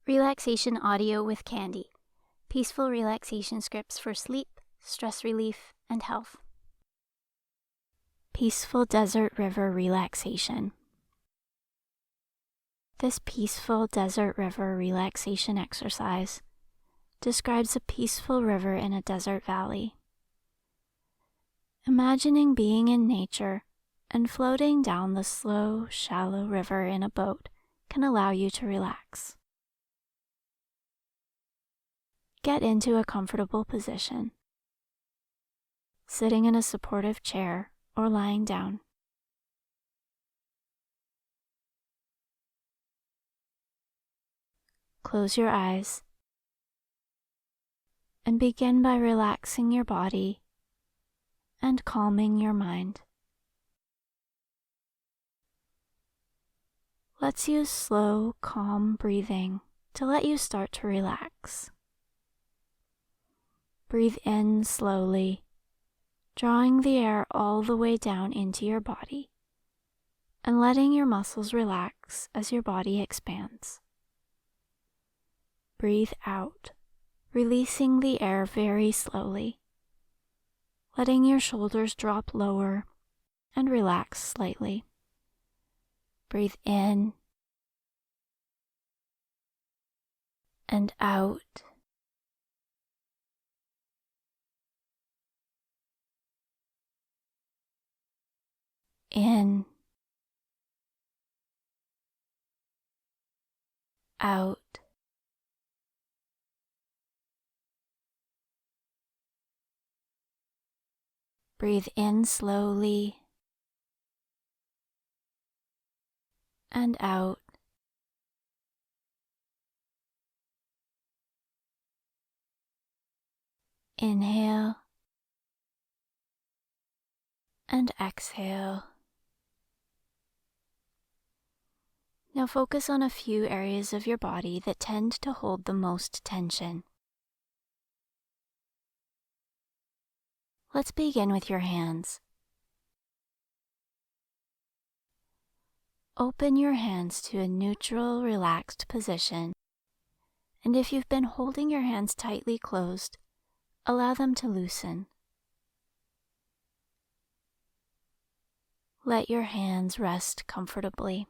Relaxation audio with Candy. Peaceful relaxation scripts for sleep, stress relief, and health. Peaceful Desert River Relaxation. This peaceful desert river relaxation exercise describes a peaceful river in a desert valley. Imagining being in nature and floating down the slow, shallow river in a boat can allow you to relax. Get into a comfortable position, sitting in a supportive chair or lying down. Close your eyes and begin by relaxing your body and calming your mind. Let's use slow, calm breathing to let you start to relax. Breathe in slowly, drawing the air all the way down into your body and letting your muscles relax as your body expands. Breathe out, releasing the air very slowly, letting your shoulders drop lower and relax slightly. Breathe in and out. In, out. Breathe in slowly and out. Inhale and exhale. Now focus on a few areas of your body that tend to hold the most tension. Let's begin with your hands. Open your hands to a neutral, relaxed position, and if you've been holding your hands tightly closed, allow them to loosen. Let your hands rest comfortably.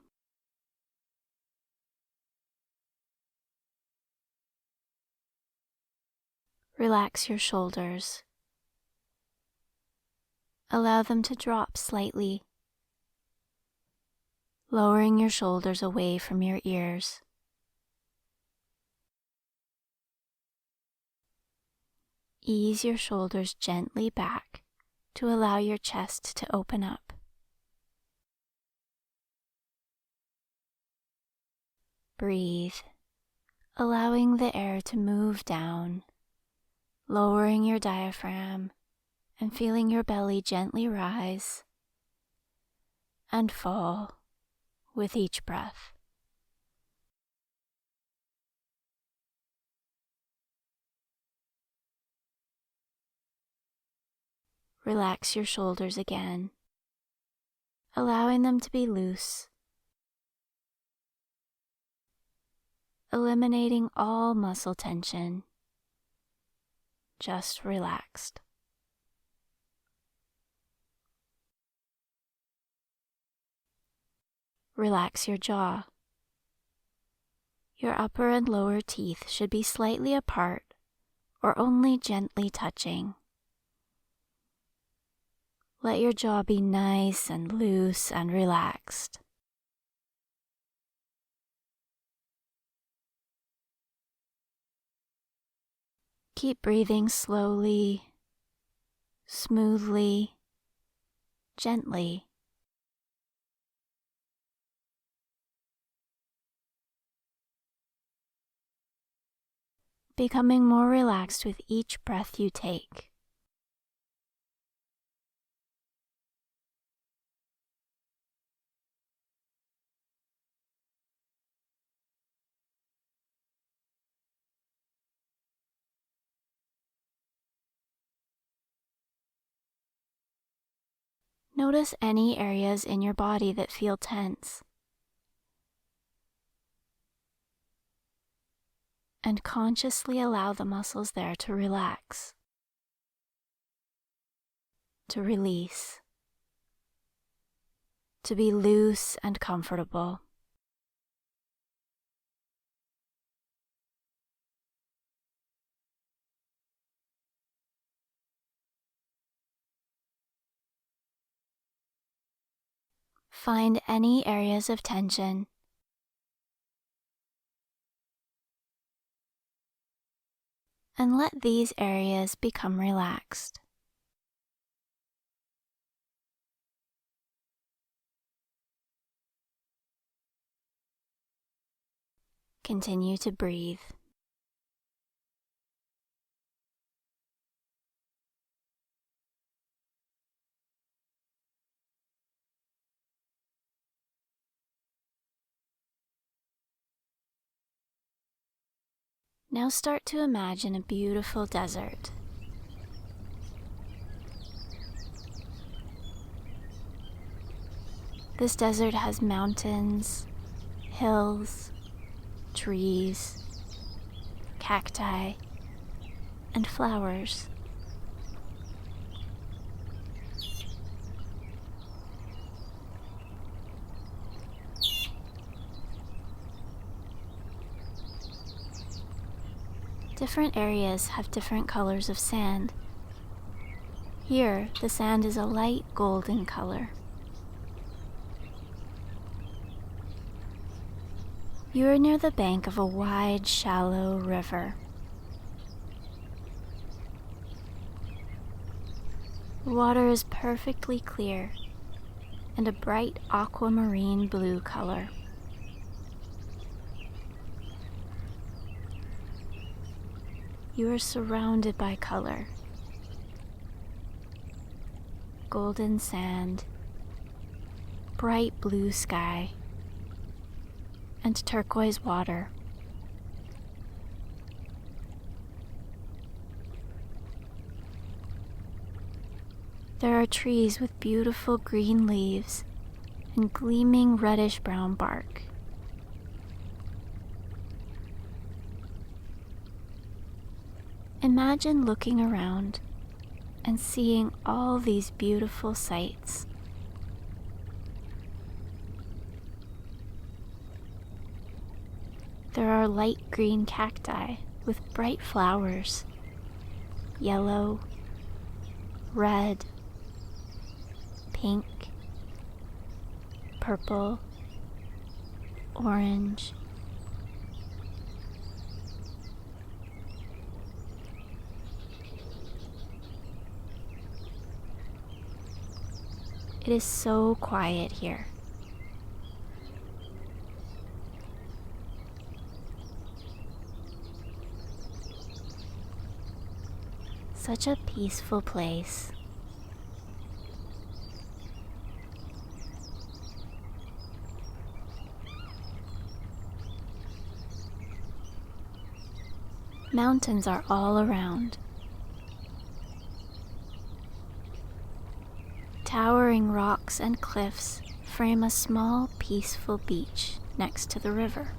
Relax your shoulders. Allow them to drop slightly, lowering your shoulders away from your ears. Ease your shoulders gently back to allow your chest to open up. Breathe, allowing the air to move down, lowering your diaphragm and feeling your belly gently rise and fall with each breath. Relax your shoulders again, allowing them to be loose, eliminating all muscle tension, just relaxed. Relax your jaw. Your upper and lower teeth should be slightly apart or only gently touching. Let your jaw be nice and loose and relaxed. Keep breathing slowly, smoothly, gently. Becoming more relaxed with each breath you take. Notice any areas in your body that feel tense. and consciously allow the muscles there to relax, to release, to be loose and comfortable. Find any areas of tension and let these areas become relaxed. Continue to breathe. Now start to imagine a beautiful desert. This desert has mountains, hills, trees, cacti, and flowers. Different areas have different colors of sand. Here, the sand is a light golden color. You are near the bank of a wide, shallow river. The water is perfectly clear and a bright aquamarine blue color. You are surrounded by color. Golden sand, bright blue sky, and turquoise water. There are trees with beautiful green leaves and gleaming reddish-brown bark. Imagine looking around and seeing all these beautiful sights. There are light green cacti with bright flowers, yellow, red, pink, purple, orange. It is so quiet here. Such a peaceful place. Mountains are all around. Towering rocks and cliffs frame a small, peaceful beach next to the river.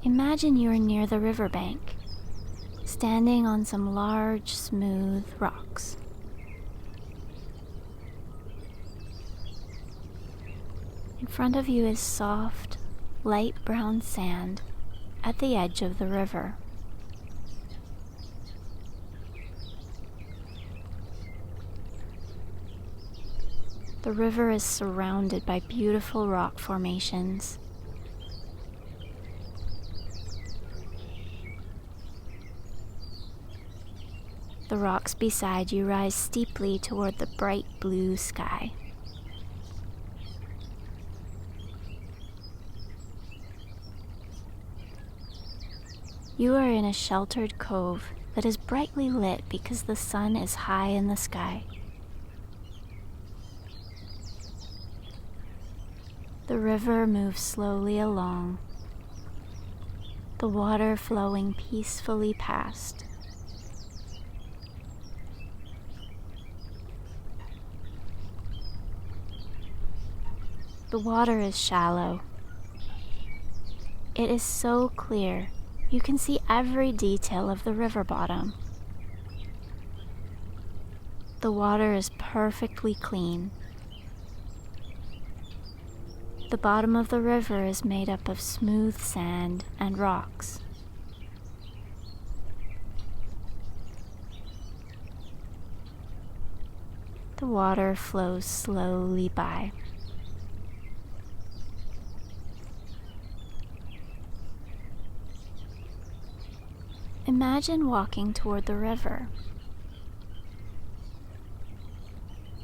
Imagine you are near the riverbank, standing on some large, smooth rocks. In front of you is soft, light brown sand at the edge of the river. The river is surrounded by beautiful rock formations. The rocks beside you rise steeply toward the bright blue sky. You are in a sheltered cove that is brightly lit because the sun is high in the sky. The river moves slowly along, the water flowing peacefully past. The water is shallow. It is so clear, you can see every detail of the river bottom. The water is perfectly clean. The bottom of the river is made up of smooth sand and rocks. The water flows slowly by. Imagine walking toward the river.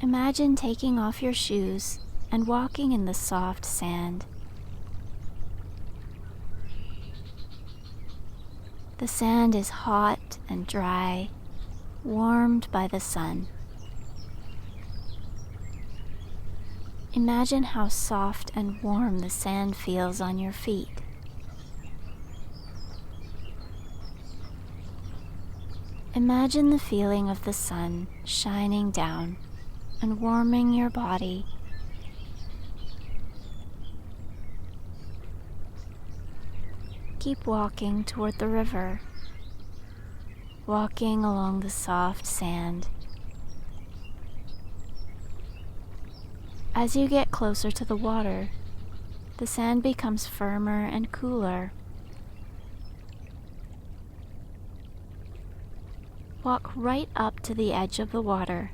Imagine taking off your shoes and walking in the soft sand. The sand is hot and dry, warmed by the sun. Imagine how soft and warm the sand feels on your feet. Imagine the feeling of the sun shining down and warming your body. Keep walking toward the river, walking along the soft sand. As you get closer to the water, the sand becomes firmer and cooler. Walk right up to the edge of the water,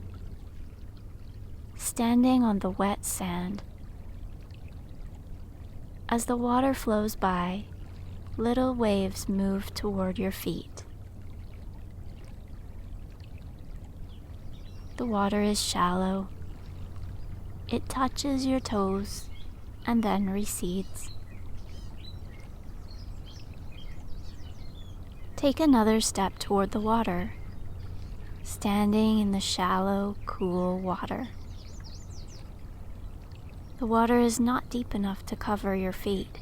standing on the wet sand. As the water flows by, little waves move toward your feet. The water is shallow. It touches your toes and then recedes. Take another step toward the water, standing in the shallow, cool water. The water is not deep enough to cover your feet.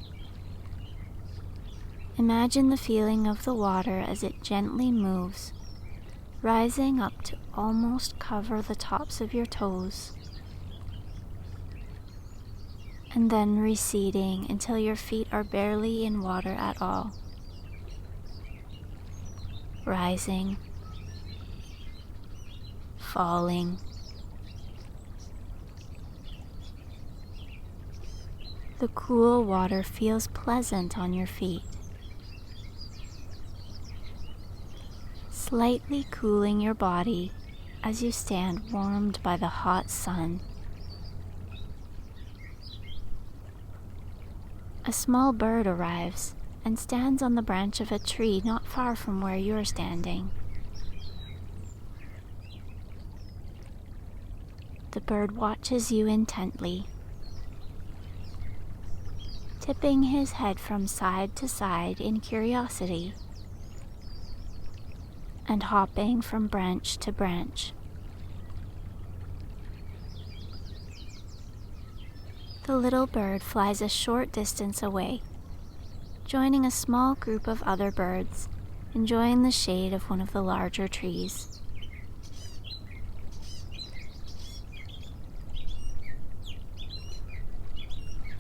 Imagine the feeling of the water as it gently moves, rising up to almost cover the tops of your toes, and then receding until your feet are barely in water at all. Rising, falling. The cool water feels pleasant on your feet, slightly cooling your body as you stand warmed by the hot sun. A small bird arrives and stands on the branch of a tree not far from where you're standing. The bird watches you intently, tipping his head from side to side in curiosity, and hopping from branch to branch. The little bird flies a short distance away, joining a small group of other birds, enjoying the shade of one of the larger trees.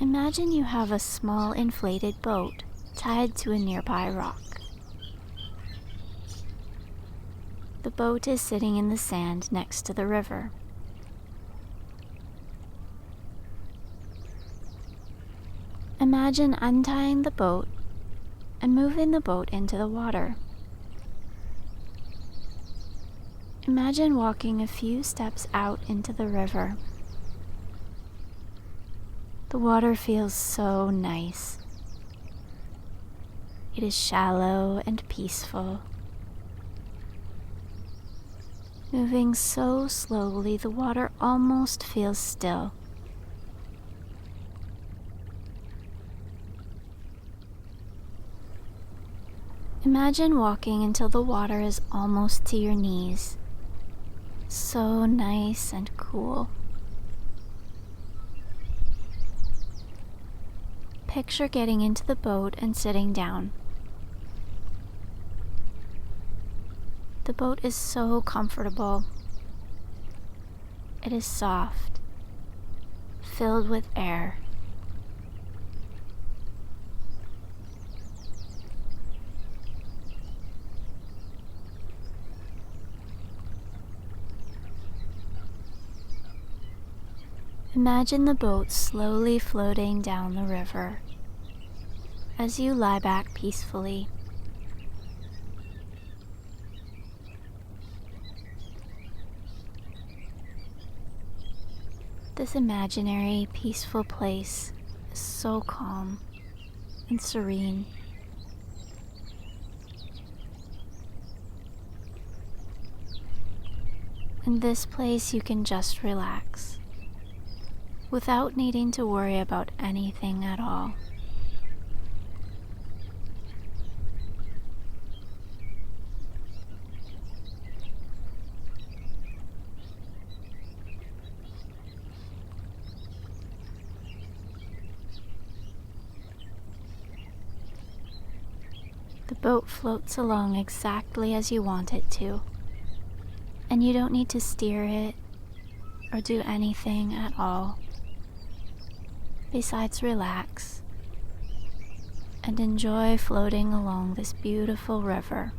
Imagine you have a small inflated boat tied to a nearby rock. The boat is sitting in the sand next to the river. Imagine untying the boat and moving the boat into the water. Imagine walking a few steps out into the river. The water feels so nice. It is shallow and peaceful. Moving so slowly, the water almost feels still. Imagine walking until the water is almost to your knees. So nice and cool. Picture getting into the boat and sitting down. The boat is so comfortable. It is soft, filled with air, Imagine the boat slowly floating down the river as you lie back peacefully. This imaginary, peaceful place is so calm and serene. In this place, you can just relax without needing to worry about anything at all. The boat floats along exactly as you want it to, and you don't need to steer it or do anything at all besides relax and enjoy floating along this beautiful river.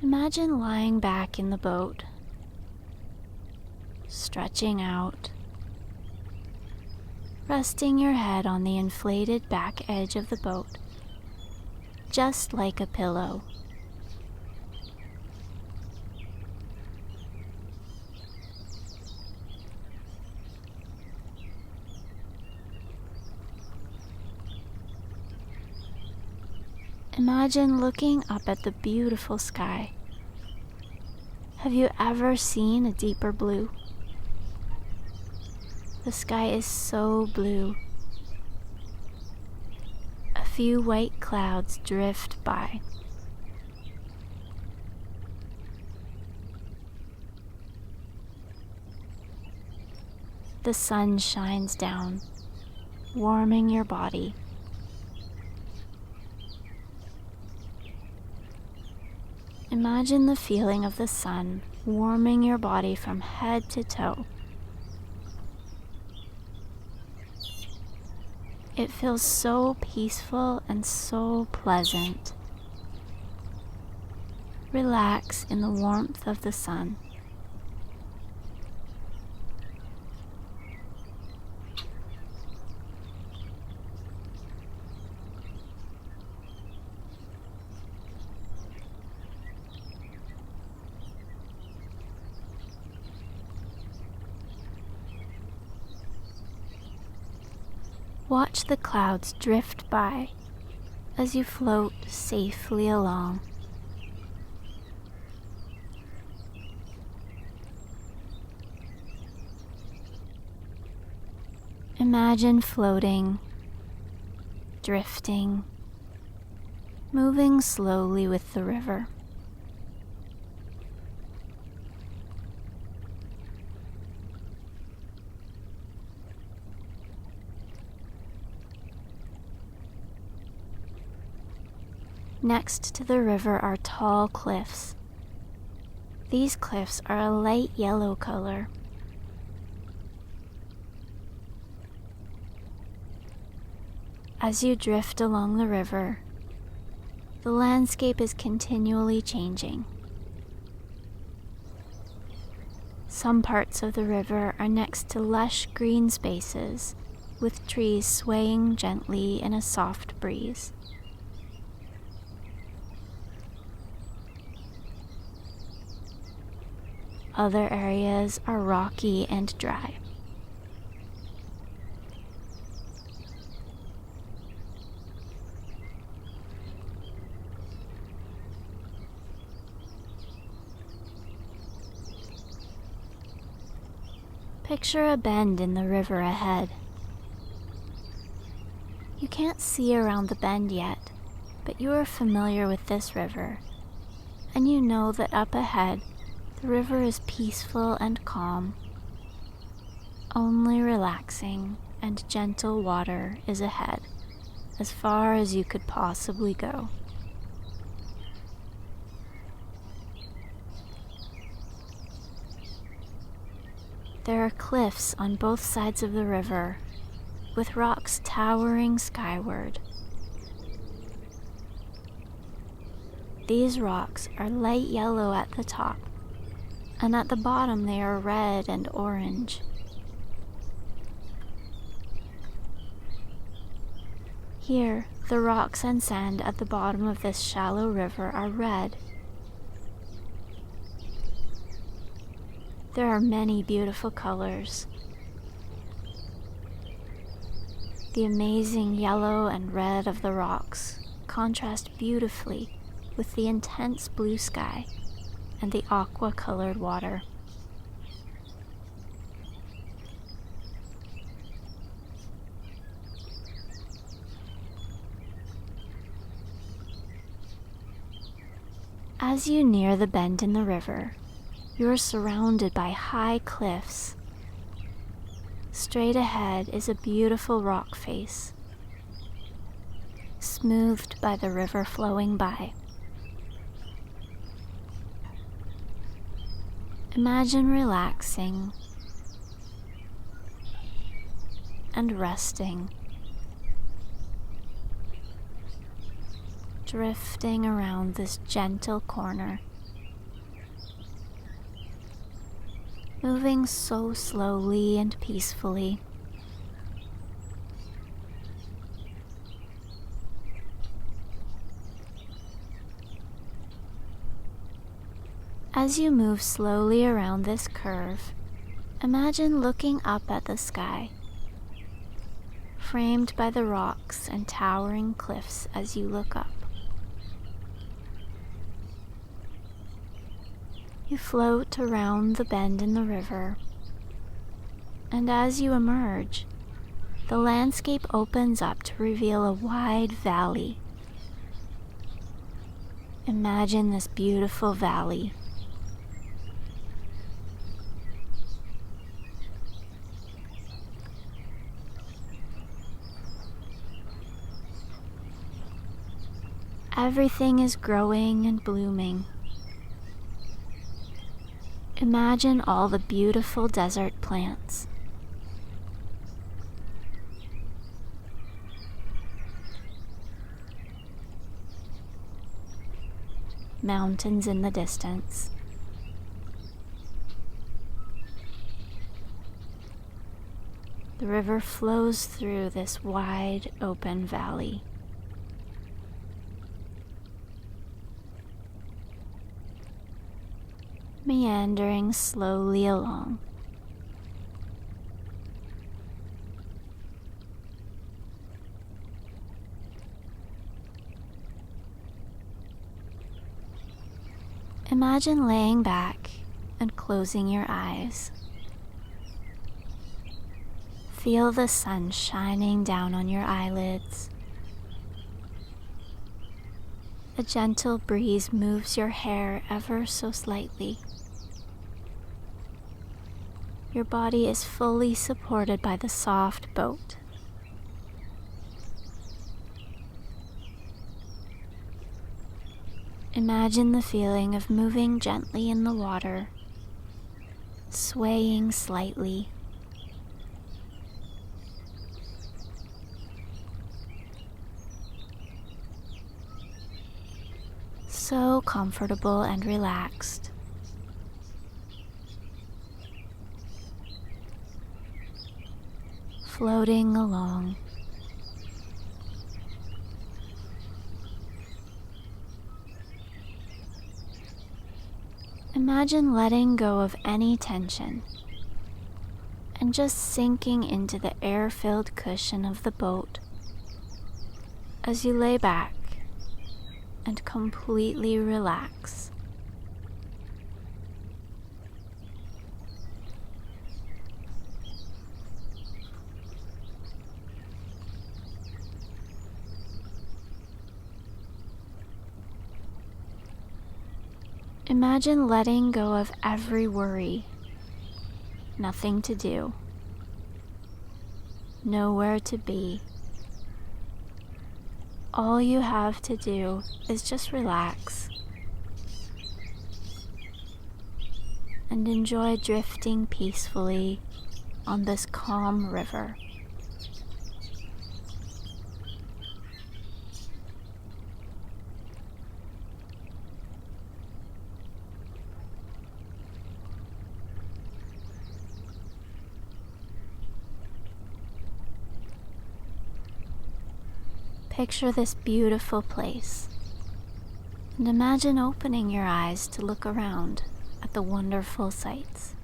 Imagine lying back in the boat, stretching out, resting your head on the inflated back edge of the boat, just like a pillow. Imagine looking up at the beautiful sky. Have you ever seen a deeper blue? The sky is so blue. A few white clouds drift by. The sun shines down, warming your body. Imagine the feeling of the sun warming your body from head to toe. It feels so peaceful and so pleasant. Relax in the warmth of the sun. Watch the clouds drift by as you float safely along. Imagine floating, drifting, moving slowly with the river. Next to the river are tall cliffs. These cliffs are a light yellow color. As you drift along the river, the landscape is continually changing. Some parts of the river are next to lush green spaces, with trees swaying gently in a soft breeze. Other areas are rocky and dry. Picture a bend in the river ahead. You can't see around the bend yet, but you are familiar with this river, and you know that up ahead, the river is peaceful and calm. Only relaxing and gentle water is ahead, as far as you could possibly go. There are cliffs on both sides of the river, with rocks towering skyward. These rocks are light yellow at the top, and at the bottom they are red and orange. Here, the rocks and sand at the bottom of this shallow river are red. There are many beautiful colors. The amazing yellow and red of the rocks contrast beautifully with the intense blue sky and the aqua-colored water. As you near the bend in the river, you are surrounded by high cliffs. Straight ahead is a beautiful rock face, smoothed by the river flowing by. Imagine relaxing and resting, drifting around this gentle corner, moving so slowly and peacefully. As you move slowly around this curve, imagine looking up at the sky, framed by the rocks and towering cliffs as you look up. You float around the bend in the river, and as you emerge, the landscape opens up to reveal a wide valley. Imagine this beautiful valley. Everything is growing and blooming. Imagine all the beautiful desert plants. Mountains in the distance. The river flows through this wide open valley. Meandering slowly along. Imagine laying back and closing your eyes. Feel the sun shining down on your eyelids. A gentle breeze moves your hair ever so slightly. Your body is fully supported by the soft boat. Imagine the feeling of moving gently in the water, swaying slightly. So comfortable and relaxed. Floating along. Imagine letting go of any tension and just sinking into the air-filled cushion of the boat as you lay back and completely relax. Imagine letting go of every worry. Nothing to do. Nowhere to be. All you have to do is just relax. and enjoy drifting peacefully on this calm river. Picture this beautiful place and imagine opening your eyes to look around at the wonderful sights.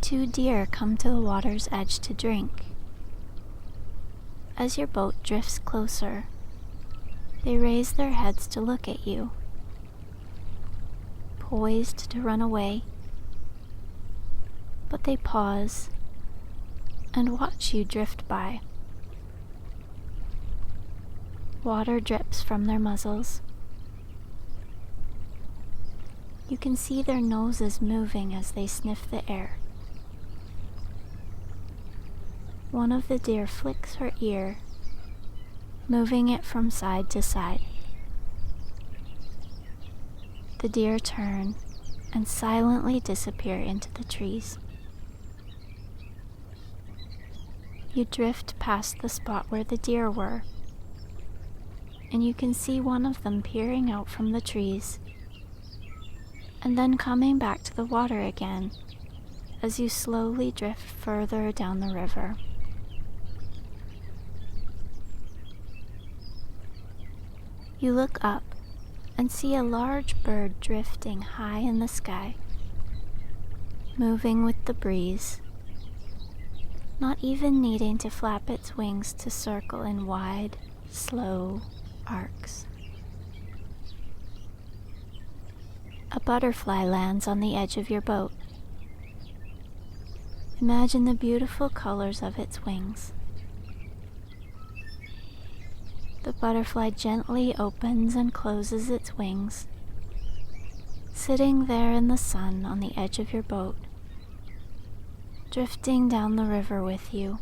Two deer come to the water's edge to drink. As your boat drifts closer, they raise their heads to look at you, poised to run away, but they pause and watch you drift by. Water drips from their muzzles. You can see their noses moving as they sniff the air. One of the deer flicks her ear, moving it from side to side. The deer turn and silently disappear into the trees. You drift past the spot where the deer were, and you can see one of them peering out from the trees, and then coming back to the water again as you slowly drift further down the river. You look up and see a large bird drifting high in the sky, moving with the breeze, not even needing to flap its wings to circle in wide, slow arcs. A butterfly lands on the edge of your boat. Imagine the beautiful colors of its wings. The butterfly gently opens and closes its wings, sitting there in the sun on the edge of your boat, drifting down the river with you.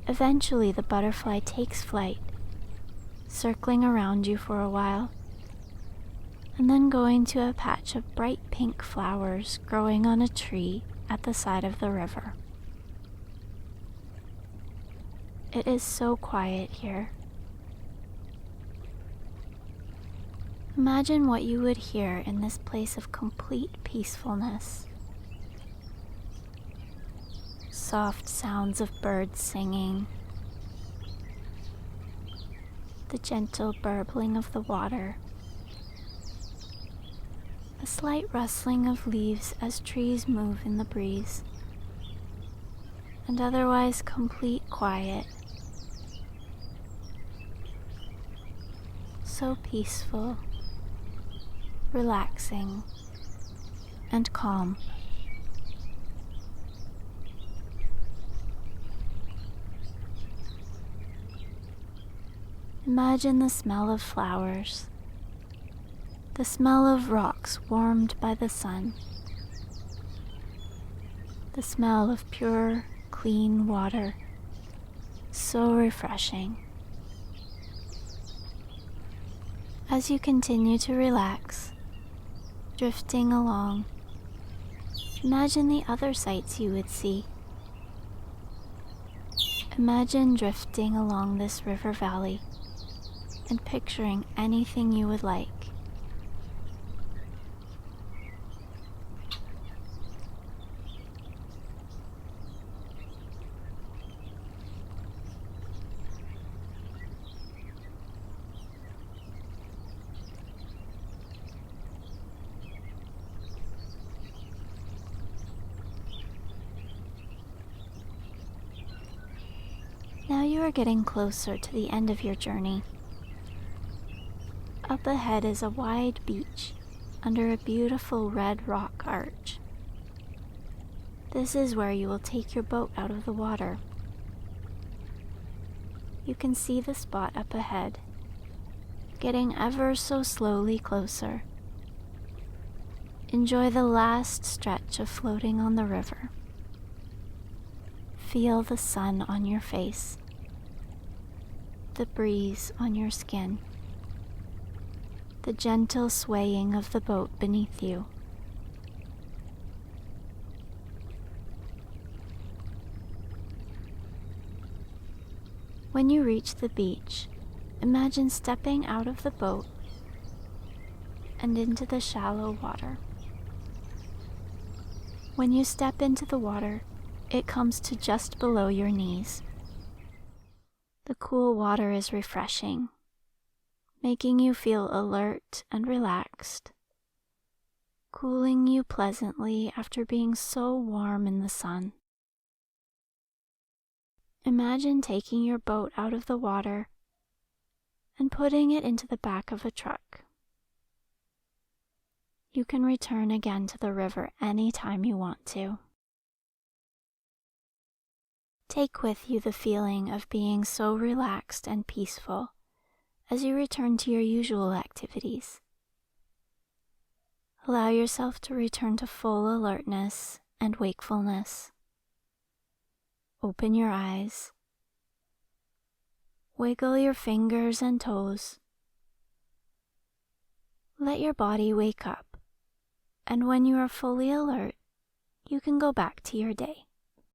Eventually, the butterfly takes flight, circling around you for a while, and then going to a patch of bright pink flowers growing on a tree at the side of the river. It is so quiet here. Imagine what you would hear in this place of complete peacefulness. Soft sounds of birds singing, the gentle burbling of the water, a slight rustling of leaves as trees move in the breeze, and otherwise complete quiet. So peaceful, relaxing, and calm. Imagine the smell of flowers, the smell of rocks warmed by the sun, the smell of pure, clean water, so refreshing. As you continue to relax, drifting along, imagine the other sights you would see. Imagine drifting along this river valley and picturing anything you would like. Now you are getting closer to the end of your journey. Up ahead is a wide beach under a beautiful red rock arch. This is where you will take your boat out of the water. you can see the spot up ahead, getting ever so slowly closer. Enjoy the last stretch of floating on the river. Feel the sun on your face, the breeze on your skin, the gentle swaying of the boat beneath you. When you reach the beach, imagine stepping out of the boat and into the shallow water. When you step into the water, it comes to just below your knees. The cool water is refreshing, making you feel alert and relaxed, cooling you pleasantly after being so warm in the sun. Imagine taking your boat out of the water and putting it into the back of a truck. You can return again to the river anytime you want to. Take with you the feeling of being so relaxed and peaceful as you return to your usual activities. Allow yourself to return to full alertness and wakefulness. Open your eyes. Wiggle your fingers and toes. Let your body wake up, and when you are fully alert, you can go back to your day.